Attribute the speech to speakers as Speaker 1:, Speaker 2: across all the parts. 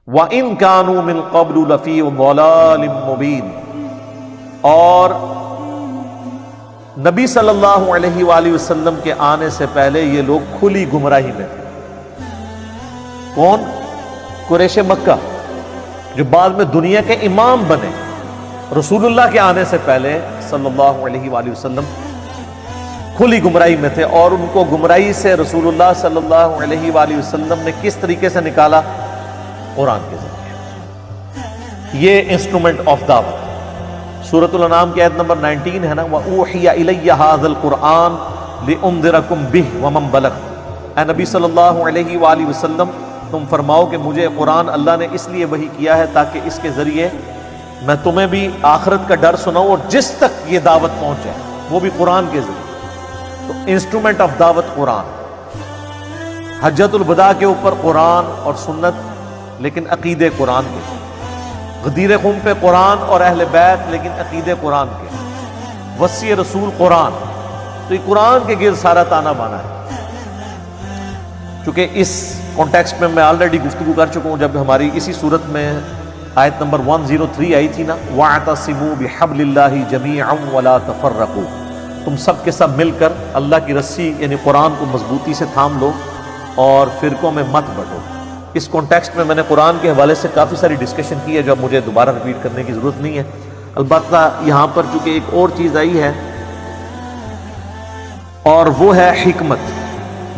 Speaker 1: وَإِن كَانُوا مِن قَبْلُ لَفِي ضَلَالٍ مُبِينٍ، اور نبی صلی اللہ علیہ وآلہ وسلم کے آنے سے پہلے یہ لوگ کھلی گمراہی میں تھے۔ کون؟ قریش مکہ، جو بعد میں دنیا کے امام بنے۔ رسول اللہ کے آنے سے پہلے صلی اللہ علیہ وآلہ وسلم کھلی گمراہی میں تھے، اور ان کو گمراہی سے رسول اللہ صلی اللہ علیہ وآلہ وسلم نے کس طریقے سے نکالا؟ قرآن کے ذریعے۔ یہ انسٹرومنٹ آف دعوت سورۃ الانعام کی آیت نمبر 19 ہے نا، وَأُوحِيَ إِلَيَّ هَذَا الْقُرْآنُ لِأُنذِرَكُم بِهِ وَمَن بَلَغَ۔ اے نبی صلی اللہ علیہ وآلہ وسلم، تم فرماؤ کہ مجھے قرآن اللہ نے اس لیے وحی کیا ہے تاکہ اس کے ذریعے میں تمہیں بھی آخرت کا ڈر سناؤں، اور جس تک یہ دعوت پہنچ جائے وہ بھی قرآن کے ذریعے۔ تو انسٹرومنٹ آف دعوت قرآن۔ حجۃ الوداع کے اوپر قرآن اور سنت، لیکن عقیدے قرآن کے۔ غدیر خم پہ قرآن اور اہل بیت، لیکن عقیدے قرآن کے۔ وصی رسول قرآن، تو یہ قرآن کے گرد سارا تانا بانا ہے۔ چونکہ اس کانٹیکسٹ میں آلریڈی گفتگو کر چکا ہوں، جب ہماری اسی صورت میں آیت نمبر 103 آئی تھی نا، وَاعْتَصِمُوا بِحَبْلِ اللَّهِ جَمِيعًا وَلَا تَفَرَّقُوا، تم سب کے سب مل کر اللہ کی رسی یعنی قرآن کو مضبوطی سے تھام لو اور فرقوں میں مت بٹو۔ اس کانٹیکسٹ میں نے قرآن کے حوالے سے کافی ساری ڈسکشن کی ہے، جو اب مجھے دوبارہ ریپیٹ کرنے کی ضرورت نہیں ہے۔ البتہ یہاں پر چونکہ ایک اور چیز آئی ہے، اور وہ ہے حکمت۔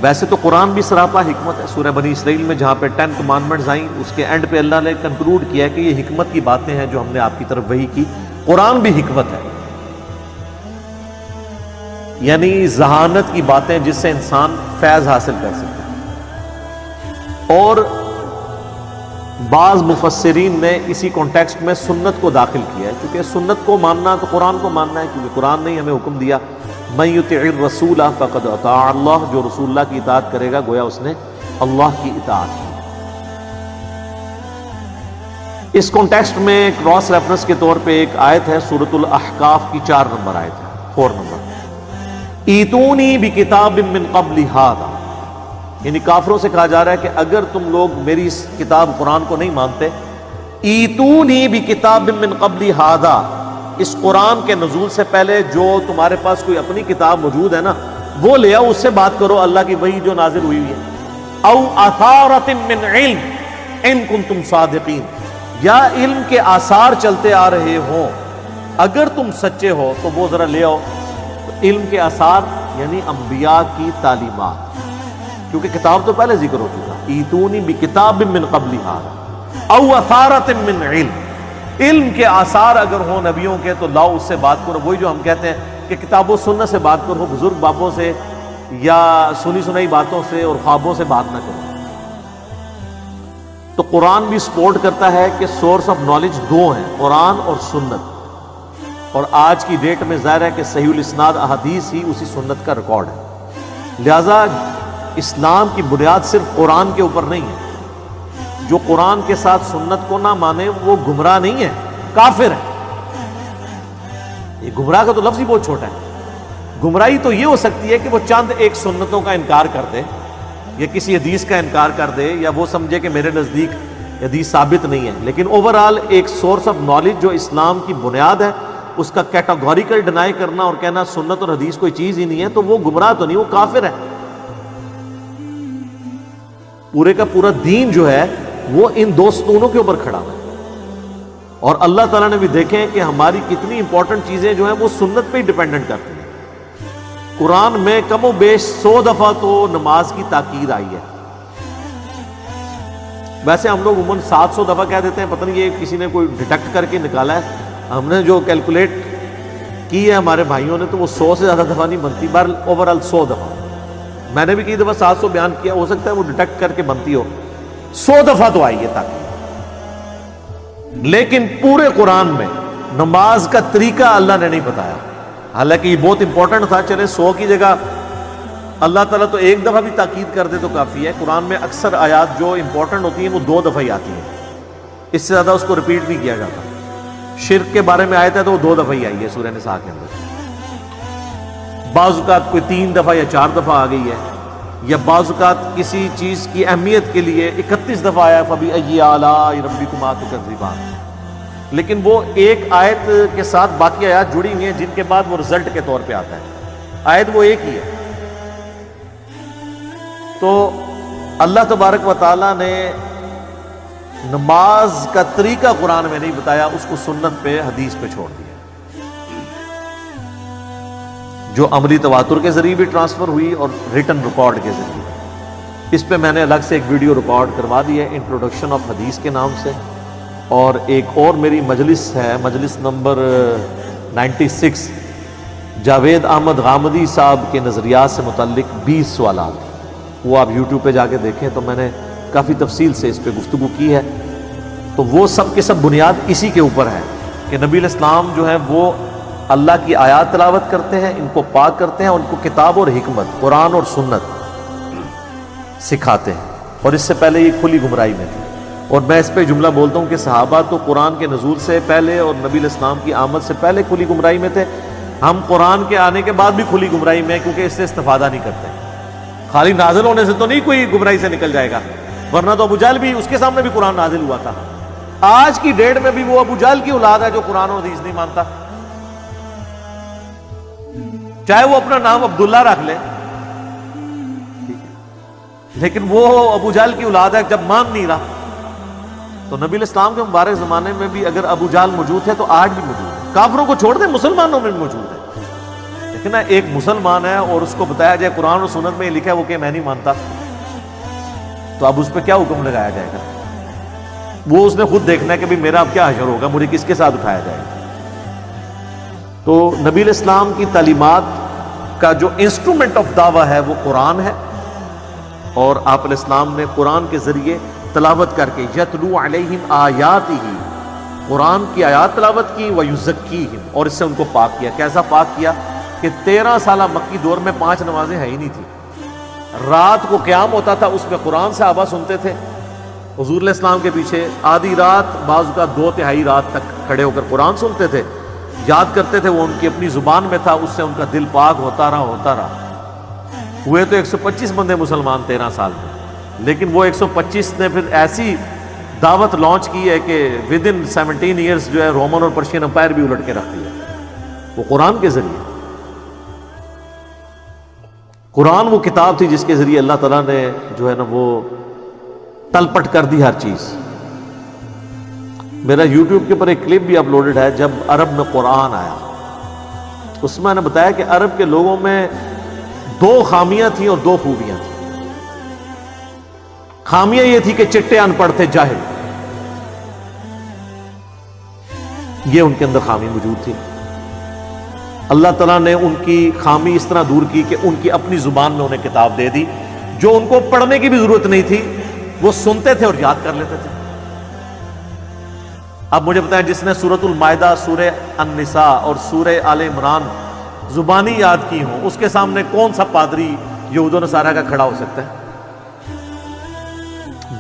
Speaker 1: ویسے تو قرآن بھی سراپا حکمت ہے۔ سورہ بنی اسرائیل میں جہاں پہ 10 کمانڈمنٹس آئیں، اس کے اینڈ پہ اللہ نے کنکلوڈ کیا ہے کہ یہ حکمت کی باتیں ہیں جو ہم نے آپ کی طرف وحی کی۔ قرآن بھی حکمت ہے، یعنی ذہانت کی باتیں جس سے انسان فیض حاصل کر سکتا ہے۔ اور بعض مفسرین نے اسی کانٹیکسٹ میں سنت کو داخل کیا ہے، کیونکہ سنت کو ماننا تو قرآن کو ماننا ہے، کیونکہ قرآن نے ہمیں حکم دیا مَن یُطِعِ الرَّسُولَ فَقَدْ أَطَاعَ اللَّهَ، جو رسول اللہ کی اطاعت کرے گا گویا اس نے اللہ کی اطاعت کی۔ اس کانٹیکسٹ میں کراس ریفرنس کے طور پہ ایک آیت ہے، سورۃ الاحقاف کی 4 نمبر آیت ہے، 4 نمبر، ایتونی بکتاب من قبل ھذا، یعنی کافروں سے کہا جا رہا ہے کہ اگر تم لوگ میری اس کتاب قرآن کو نہیں مانتے، ایتونی بکتاب من قبل ھذا، اس قرآن کے نزول سے پہلے جو تمہارے پاس کوئی اپنی کتاب موجود ہے نا، وہ لے آؤ، اس سے بات کرو، اللہ کی وحی جو نازل ہوئی ہے۔ او اثارۃ من علم ان کنتم صادقین، یا علم کے آثار چلتے آ رہے ہوں، اگر تم سچے ہو تو وہ ذرا لے آؤ۔ تو علم کے آثار یعنی انبیاء کی تعلیمات، کیونکہ کتاب تو پہلے ذکر ہو چکا، ایتونی بکتاب من قبل ھذا او اثارۃ من علم، علم کے آثار اگر ہوں نبیوں کے تو لاؤ، اس سے بات کرو۔ وہی جو ہم کہتے ہیں کہ کتاب و سنت سے بات کرو، بزرگ بابوں سے یا سنی سنائی باتوں سے اور خوابوں سے بات نہ کرو۔ تو قرآن بھی سپورٹ کرتا ہے کہ سورس آف نالج 2 ہیں، قرآن اور سنت، اور آج کی ڈیٹ میں ظاہر ہے کہ صحیح الاسناد احادیث ہی اسی سنت کا ریکارڈ ہے۔ لہذا اسلام کی بنیاد صرف قرآن کے اوپر نہیں ہے۔ جو قرآن کے ساتھ سنت کو نہ مانے وہ گمراہ نہیں ہے، کافر ہے۔ یہ گمراہ کا تو لفظ ہی بہت چھوٹا ہے۔ گمراہی تو یہ ہو سکتی ہے کہ وہ چند ایک سنتوں کا انکار کر دے، یا کسی حدیث کا انکار کر دے، یا وہ سمجھے کہ میرے نزدیک حدیث ثابت نہیں ہے، لیکن اوورآل ایک سورس آف نالج جو اسلام کی بنیاد ہے، اس کا کیٹاگوریکل ڈینائی کرنا اور کہنا سنت اور حدیث کوئی چیز ہی نہیں ہے، تو وہ گمراہ تو نہیں، وہ کافر ہے۔ پورے کا پورا دین جو ہے وہ ان 2 ستونوں کے اوپر کھڑا ہے، اور اللہ تعالیٰ نے بھی دیکھیں کہ ہماری کتنی امپورٹنٹ چیزیں جو ہیں وہ سنت پہ ہی ڈیپینڈنٹ کرتی ہیں۔ قرآن میں کم و بیش 100 دفعہ تو نماز کی تاکید آئی ہے۔ ویسے ہم لوگ عموماً 700 دفعہ کہہ دیتے ہیں، پتہ نہیں یہ کسی نے کوئی ڈیٹیکٹ کر کے نکالا ہے، ہم نے جو کیلکولیٹ کی ہے ہمارے بھائیوں نے، تو وہ 100 سے زیادہ دفعہ نہیں بنتی، بہرحال اوورآل 100 دفعہ۔ میں نے بھی کئی دفعہ 700 بیان کیا، ہو سکتا ہے وہ ڈیٹیکٹ کر کے بنتی ہو، 100 دفعہ تو آئی ہے تاکہ۔ لیکن پورے قرآن میں نماز کا طریقہ اللہ نے نہیں بتایا، حالانکہ یہ بہت امپورٹنٹ تھا۔ چلے 100 کی جگہ اللہ تعالیٰ تو 1 دفعہ بھی تاکید کر دے تو کافی ہے۔ قرآن میں اکثر آیات جو امپورٹنٹ ہوتی ہیں وہ 2 دفعہ ہی آتی ہیں، اس سے زیادہ اس کو ریپیٹ نہیں کیا جاتا۔ شرک کے بارے میں آیت ہے تو وہ 2 دفعہ ہی آئی ہے سورہ نساء کے اندر، بعض اوقات کوئی 3 دفعہ یا 4 دفعہ آ گئی ہے، یا بعض اوقات کسی چیز کی اہمیت کے لیے 31 دفعہ آیا فَبِأَيِّ آلَاءِ رَبِّكُمَا تُكَذِّبَانِ، لیکن وہ ایک آیت کے ساتھ باقی آیات جڑی ہوئی ہیں جن کے بعد وہ رزلٹ کے طور پہ آتا ہے، آیت وہ ایک ہی ہے۔ تو اللہ تبارک و تعالیٰ نے نماز کا طریقہ قرآن میں نہیں بتایا، اس کو سنت پہ حدیث پہ چھوڑ دیا، جو عملی تواتر کے ذریعے بھی ٹرانسفر ہوئی اور ریٹن ریکارڈ کے ذریعے۔ اس پہ میں نے الگ سے ایک ویڈیو ریکارڈ کروا دی ہے انٹروڈکشن آف حدیث کے نام سے، اور ایک اور میری مجلس ہے، مجلس نمبر 96، جاوید احمد غامدی صاحب کے نظریات سے متعلق 20 سوالات، وہ آپ یوٹیوب پہ جا کے دیکھیں تو میں نے کافی تفصیل سے اس پہ گفتگو کی ہے۔ تو وہ سب کے سب بنیاد اسی کے اوپر ہے کہ نبی علیہ السلام جو ہے وہ اللہ کی آیات تلاوت کرتے ہیں، ان کو پاک کرتے ہیں، ان کو کتاب اور حکمت قرآن اور سنت سکھاتے ہیں، اور اس سے پہلے یہ کھلی گمراہی میں تھے۔ اور میں اس پہ جملہ بولتا ہوں کہ صحابہ تو قرآن کے نزول سے پہلے اور نبی علیہ السلام کی آمد سے پہلے کھلی گمراہی میں تھے، ہم قرآن کے آنے کے بعد بھی کھلی گمراہی میں ہیں، کیونکہ اس سے استفادہ نہیں کرتے۔ خالی نازل ہونے سے تو نہیں کوئی گمراہی سے نکل جائے گا، ورنہ تو ابو جہل بھی، اس کے سامنے بھی قرآن نازل ہوا تھا۔ آج کی ڈیٹ میں بھی وہ ابو جہل کی اولاد ہے جو قرآن و حدیث نہیں مانتا، چاہے وہ اپنا نام عبداللہ رکھ لے، لیکن وہ ابو جہل کی اولاد ہے، جب مان نہیں رہا۔ تو نبی علیہ السلام کے مبارک زمانے میں بھی اگر ابو جہل موجود ہے تو آج بھی موجود ہے، کافروں کو چھوڑ دیں مسلمانوں میں بھی موجود ہے۔ لیکن ایک مسلمان ہے اور اس کو بتایا جائے قرآن اور سنت میں یہ لکھا ہے وہ کہ میں نہیں مانتا، تو اب اس پہ کیا حکم لگایا جائے گا؟ وہ اس نے خود دیکھنا ہے کہ بھی میرا اب کیا حشر ہوگا، مجھے کس کے ساتھ اٹھایا جائے گا۔ تو نبی علیہ السلام کی تعلیمات کا جو انسٹرومنٹ آف دعویٰ ہے وہ قرآن ہے، اور آپ علیہ السلام نے قرآن کے ذریعے تلاوت کر کے یتلو علیہم آیاتہ، قرآن کی آیات تلاوت کی، ویزکیہم، اور اس سے ان کو پاک کیا۔ کیسا پاک کیا کہ 13 سالہ مکی دور میں 5 نمازیں ہے ہی نہیں تھی، رات کو قیام ہوتا تھا، اس میں قرآن صحابہ سنتے تھے حضور علیہ السلام کے پیچھے، آدھی رات بعض کا 2/3 رات تک کھڑے ہو کر قرآن سنتے تھے، یاد کرتے تھے، وہ ان کی اپنی زبان میں تھا، اس سے ان کا دل پاک ہوتا رہا۔ ہوئے تو 125 بندے مسلمان 13 سال میں، لیکن وہ 125 نے پھر ایسی دعوت لانچ کی ہے کہ ود ان 17 ایئرس جو ہے رومن اور پرشین امپائر بھی الٹ کے رکھ دیا، وہ قرآن کے ذریعے۔ قرآن وہ کتاب تھی جس کے ذریعے اللہ تعالیٰ نے جو ہے نا وہ تلپٹ کر دی ہر چیز۔ میرا یوٹیوب کے اوپر ایک کلپ بھی اپلوڈڈ ہے جب عرب میں قرآن آیا، اس میں نے بتایا کہ عرب کے لوگوں میں 2 خامیاں تھیں اور 2 خوبیاں تھیں۔ خامیاں یہ تھی کہ چٹے ان پڑھ تھے، جاہل، یہ ان کے اندر خامی موجود تھی۔ اللہ تعالیٰ نے ان کی خامی اس طرح دور کی کہ ان کی اپنی زبان میں انہیں کتاب دے دی، جو ان کو پڑھنے کی بھی ضرورت نہیں تھی، وہ سنتے تھے اور یاد کر لیتے تھے۔ اب مجھے بتائیں، جس نے سورۃ المائدہ، سورہ النساء اور سورہ آل عمران زبانی یاد کی ہوں، اس کے سامنے کون سا پادری یہود و نصارہ کا کھڑا ہو سکتا ہے؟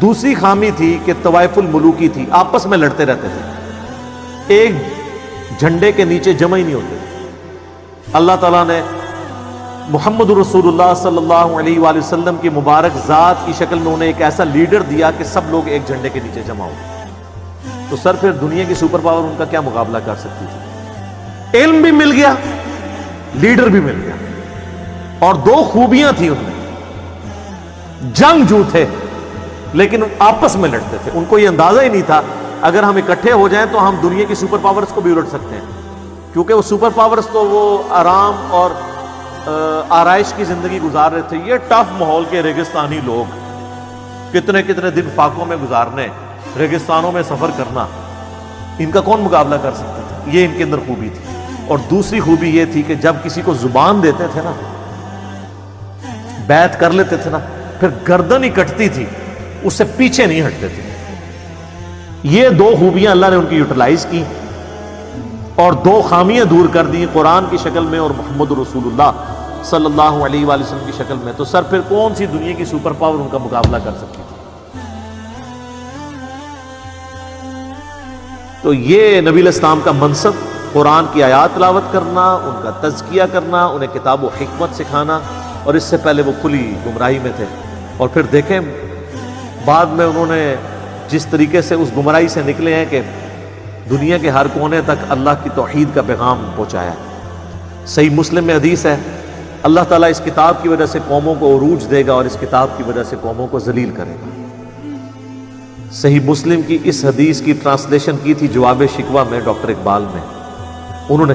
Speaker 1: دوسری خامی تھی کہ طوائف الملوکی تھی، آپس میں لڑتے رہتے تھے، ایک جھنڈے کے نیچے جمع ہی نہیں ہوتے تھے۔ اللہ تعالیٰ نے محمد رسول اللہ صلی اللہ علیہ وآلہ وسلم کی مبارک ذات کی شکل میں انہیں ایک ایسا لیڈر دیا کہ سب لوگ ایک جھنڈے کے نیچے جمع ہو، تو سر پھر دنیا کی سپر پاور ان کا کیا مقابلہ کر سکتی تھی؟ علم بھی مل گیا، لیڈر بھی مل گیا، اور 2 خوبیاں تھیں ان میں، جنگجو تھے لیکن آپس میں لڑتے تھے۔ ان کو یہ اندازہ ہی نہیں تھا اگر ہم اکٹھے ہو جائیں تو ہم دنیا کی سپر پاورز کو بھی الٹ سکتے ہیں، کیونکہ وہ سپر پاورز تو وہ آرام اور آرائش کی زندگی گزار رہے تھے، یہ ٹف ماحول کے ریگستانی لوگ کتنے دن فاقوں میں گزارنے، ریگستانوں میں سفر کرنا، ان کا کون مقابلہ کر سکتا تھا؟ یہ ان کے اندر خوبی تھی۔ اور دوسری خوبی یہ تھی کہ جب کسی کو زبان دیتے تھے نا، بیعت کر لیتے تھے نا، پھر گردن ہی کٹتی تھی، اس سے پیچھے نہیں ہٹتے تھے۔ یہ 2 خوبیاں اللہ نے ان کی یوٹیلائز کی اور 2 خامیاں دور کر دی، قرآن کی شکل میں اور محمد رسول اللہ صلی اللہ علیہ وآلہ وسلم کی شکل میں۔ تو سر پھر کون سی دنیا کی سپر پاور ان کا مقابلہ کر سکتی تھی؟ تو یہ نبی علیہ السلام کا منصب، قرآن کی آیات تلاوت کرنا، ان کا تزکیہ کرنا، انہیں کتاب و حکمت سکھانا، اور اس سے پہلے وہ کھلی گمراہی میں تھے. اور پھر دیکھیں بعد میں انہوں نے جس طریقے سے اس گمراہی سے نکلے ہیں کہ دنیا کے ہر کونے تک اللہ کی توحید کا پیغام پہنچایا. صحیح مسلم میں حدیث ہے اللہ تعالیٰ اس کتاب کی وجہ سے قوموں کو عروج دے گا اور اس کتاب کی وجہ سے قوموں کو ذلیل کرے گا. صحیح مسلم کی اس حدیث کی ٹرانسلیشن کی تھی جواب شکوہ میں ڈاکٹر اقبال نے. انہوں نے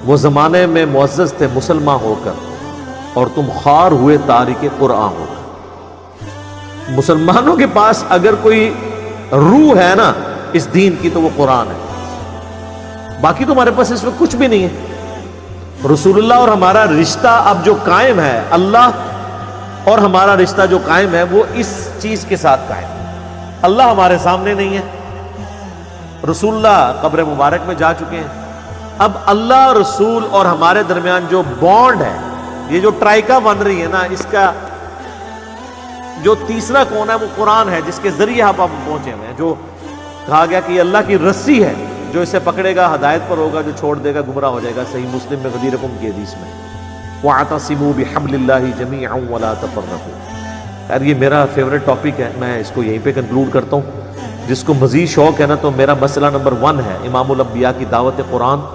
Speaker 1: وہ زمانے میں معزز تھے مسلمان ہو کر اور تم خوار ہوئے تارک قرآن ہو کر. مسلمانوں کے پاس اگر کوئی روح ہے نا اس دین کی تو وہ قرآن ہے. باقی تمہارے پاس اس وقت کچھ بھی نہیں ہے. رسول اللہ اور ہمارا رشتہ اب جو قائم ہے, اللہ اور ہمارا رشتہ جو قائم ہے وہ اس چیز کے ساتھ قائم ہے. اللہ ہمارے سامنے نہیں ہے, رسول اللہ قبر مبارک میں جا چکے ہیں. اب اللہ رسول اور ہمارے درمیان جو بانڈ ہے, یہ جو ٹرائکا بن رہی ہے نا, اس کا جو تیسرا کون ہے وہ قرآن ہے جس کے ذریعے آپ پہنچے ہوئے ہیں. جو کہا گیا کہ یہ اللہ کی رسی ہے, جو اسے پکڑے گا ہدایت پر ہوگا, جو چھوڑ دے گا گمراہ ہو جائے گا. صحیح مسلم میں غدیر قوم کی حدیث میں وَاعْتَصِمُوا بِحَبْلِ اللَّهِ جَمِيعًا وَلَا تَفَرَّقُوا. یار یہ میرا فیوریٹ ٹاپک ہے, میں اس کو یہیں پہ کنکلوڈ کرتا ہوں. جس کو مزید شوق ہے نا تو میرا مسئلہ نمبر 1 ہے امام الانبیاء کی دعوت قرآن,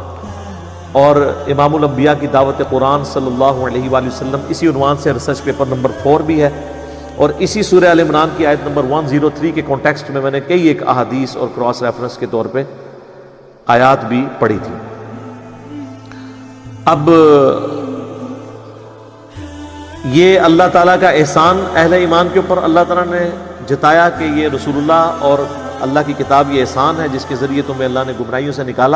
Speaker 1: اور امام الانبیاء کی دعوت قرآن صلی اللہ علیہ وآلہ وسلم اسی عنوان سے ریسرچ پیپر نمبر 4 بھی ہے. اور اسی سورہ آل عمران کی آیت نمبر 103 کے کانٹیکسٹ میں نے کئی ایک احادیث اور کراس ریفرنس کے طور پہ آیات بھی پڑھی تھی. اب یہ اللہ تعالیٰ کا احسان اہل ایمان کے اوپر اللہ تعالیٰ نے جتایا کہ یہ رسول اللہ اور اللہ کی کتاب یہ احسان ہے جس کے ذریعے تمہیں اللہ نے گمراہیوں سے نکالا.